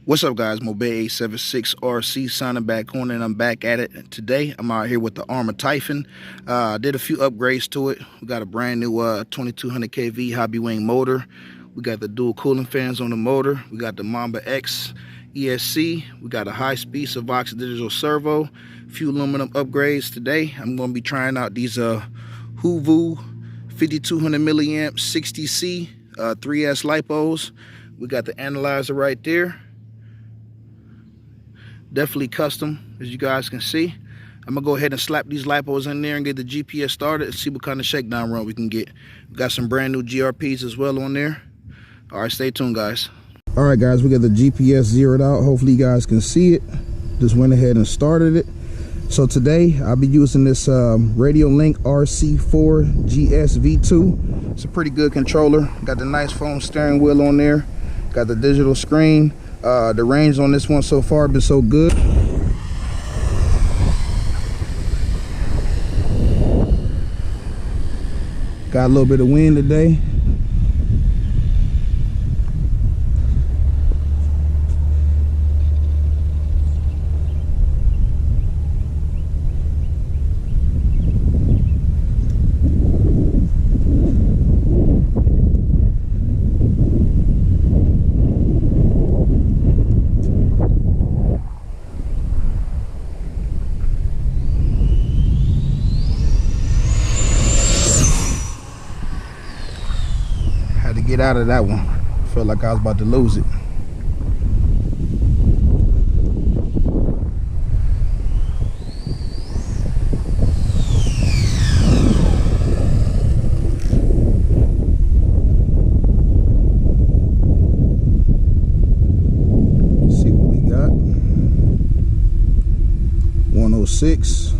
What's up, guys? MOBAY 876RC signing back on, and I'm back at it today. I'm out here with the Arrma Typhon. Did a few upgrades to it. We got a brand new 2200 kV hobby wing motor. We got the dual cooling fans on the motor. We got the MOBAY X ESC. We got a high-speed Savox digital servo. A few aluminum upgrades today. I'm going to be trying out these Hoovu 5200 milliamp 60C 3S lipos. We got the analyzer right there. Definitely custom, as you guys can see. I'm gonna go ahead and slap these lipos in there and get the GPS started and see what kind of shakedown run we can get. We got some brand new GRPs as well on there. All right, stay tuned, guys. All right, guys, we got the GPS zeroed out. Hopefully you guys can see it. Just went ahead and started it. So today I'll be using this Radio Link RC4 GS V2. It's a pretty good controller. Got the nice foam steering wheel on there. Got the digital screen. The range on this one so far been so good. Got a little bit of wind today. To get out of that one, felt like I was about to lose it. Let's see what we got. 106.